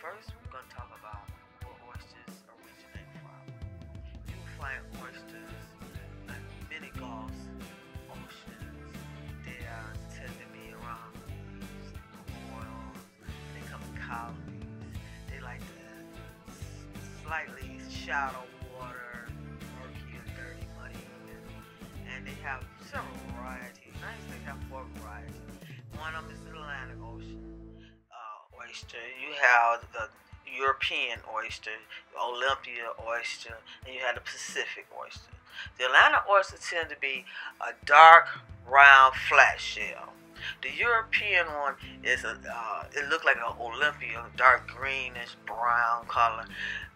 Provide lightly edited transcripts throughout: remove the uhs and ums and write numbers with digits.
First, we're going to talk about where oysters originate from. You will find oysters in many gulfs, oceans. They tend to be around corals. They come in colonies. They like the slightly shallow water, murky or dirty, muddy even. And they have several varieties. They have 4 varieties. One of them is the Atlantic Ocean oyster. You have the European oyster, the Olympia oyster, and you have the Pacific oyster. The Atlantic oyster tend to be a dark, round, flat shell. The European one is it looks like an Olympia, dark greenish brown color,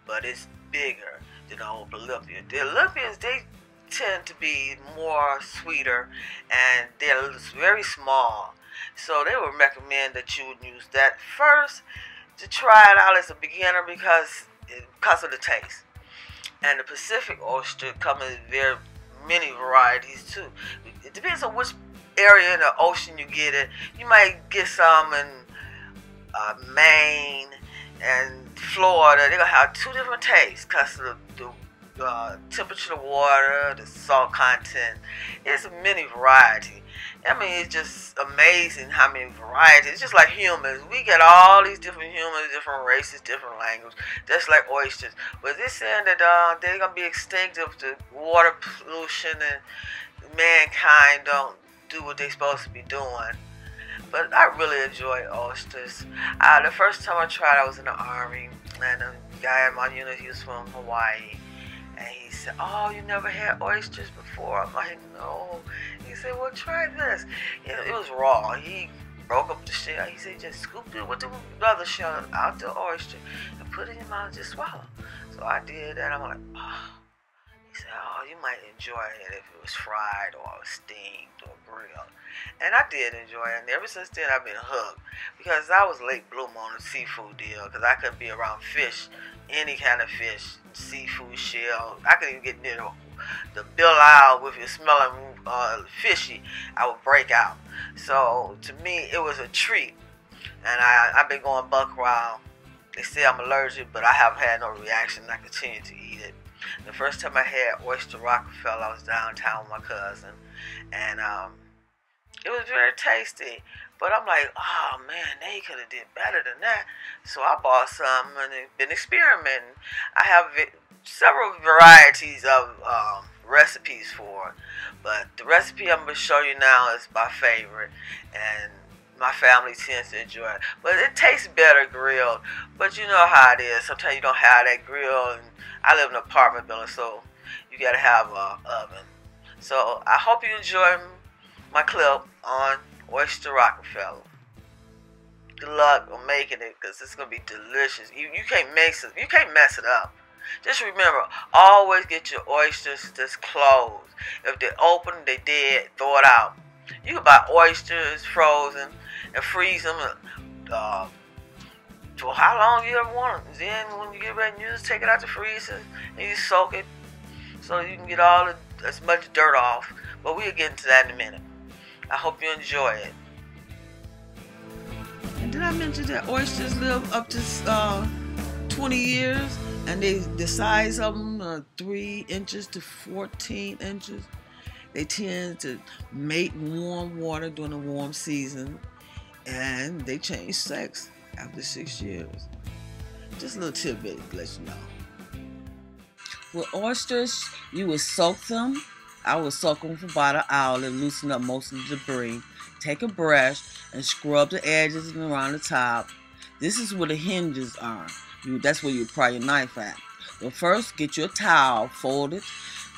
but it's bigger than the Olympia. The Olympians, they tend to be more sweeter, and they're very small. So they would recommend that you would use that first to try it out as a beginner because of the taste. And the Pacific oyster comes in very many varieties too. It depends on which area in the ocean you get it. You might get some in Maine and Florida. They're gonna have 2 different tastes because of the temperature of the water, the salt content. It's many varieties. I mean, it's just amazing how many varieties. It's just like humans. We get all these different humans, different races, different languages, just like oysters. But they're saying that they're going to be extinct if the water pollution and mankind don't do what they're supposed to be doing. But I really enjoy oysters. The first time I tried, I was in the Army, and the guy in my unit, he was from Hawaii. And he said, "Oh, you never had oysters before?" I'm like, "No." He said, "Well, try this." It was raw. He broke up the shell. He said, "Just scoop it with the other shell out the oyster and put it in your mouth and just swallow." So I did that. I'm like, "Oh." He said, "Oh, you might enjoy it if it was fried or steamed or grilled." And I did enjoy it. And ever since then, I've been hooked because I was late bloomer on the seafood deal because I couldn't be around fish, any kind of fish, seafood, shell. I couldn't even get near the bill aisle with it smelling fishy. I would break out. So to me, it was a treat. And I've been going buck wild. They say I'm allergic, but I haven't had no reaction. I continue to eat it. The first time I had Oyster Rockefeller, I was downtown with my cousin, and it was very tasty. But I'm like, oh man, they could have did better than that. So I bought some and been experimenting. I have several varieties of recipes for it, but the recipe I'm going to show you now is my favorite, and my family tends to enjoy it. But it tastes better grilled. But you know how it is. Sometimes you don't have that grill, and I live in an apartment building, so you got to have an oven. So I hope you enjoy my clip on Oyster Rockefeller. Good luck on making it because it's going to be delicious. You can't mix it. You can't mess it up. Just remember, always get your oysters just closed. If they're open, they dead, throw it out. You can buy oysters frozen and freeze them for how long you ever want them. Then when you get ready to use it, take it out the freezer and you soak it so you can get as much dirt off. But we'll get into that in a minute. I hope you enjoy it. And did I mention that oysters live up to 20 years? And the size of them are 3 inches to 14 inches. They tend to mate in warm water during the warm season. And they change sex after 6 years. Just a little tidbit to let you know. With oysters, you would soak them. I would soak them for about an hour and loosen up most of the debris. Take a brush and scrub the edges and around the top. This is where the hinges are. That's where you pry your knife at. But first, get your towel, fold it.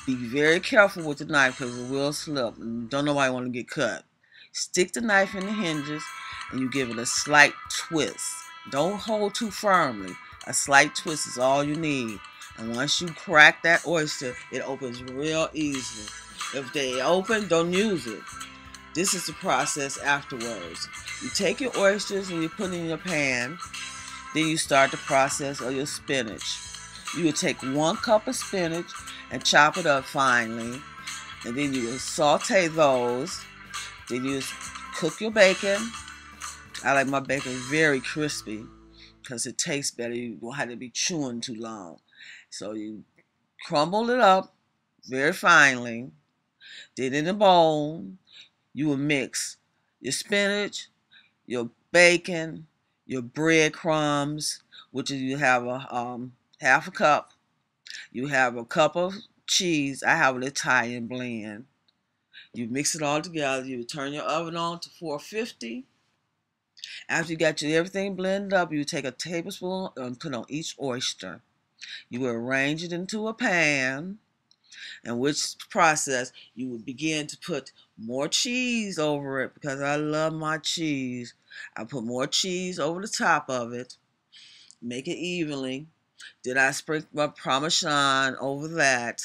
Be very careful with the knife because it will slip. And don't nobody want to get cut. Stick the knife in the hinges and you give it a slight twist. Don't hold too firmly. A slight twist is all you need. And once you crack that oyster, it opens real easily. If they open, don't use it. This is the process afterwards. You take your oysters and you put it in your pan. Then you start the process of your spinach. You will take 1 cup of spinach and chop it up finely. And then you will saute those. Then you cook your bacon. I like my bacon very crispy. because it tastes better. You won't have to be chewing too long. So you crumble it up very finely. Then in a bowl, you will mix your spinach, your bacon, your breadcrumbs, which is you have a half a cup. You have a cup of cheese. I have an Italian blend. You mix it all together. You turn your oven on to 450. After you got everything blended up, you take a tablespoon and put on each oyster. You will arrange it into a pan, in which process you would begin to put more cheese over it because I love my cheese. I put more cheese over the top of it, make it evenly. Then I sprinkle my Parmesan over that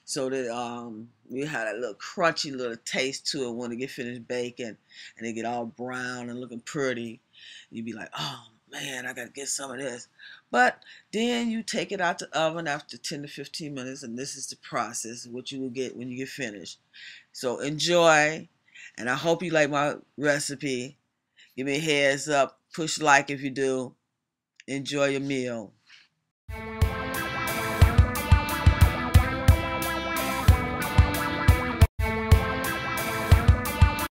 so that we had a little crunchy little taste to it when it get finished baking and it get all brown and looking pretty. You'd be like, oh man, I gotta get some of this. But then you take it out the oven after 10 to 15 minutes, and this is the process, what you will get when you get finished. So enjoy, and I hope you like my recipe. Give me a heads up, push like if you do. Enjoy your meal.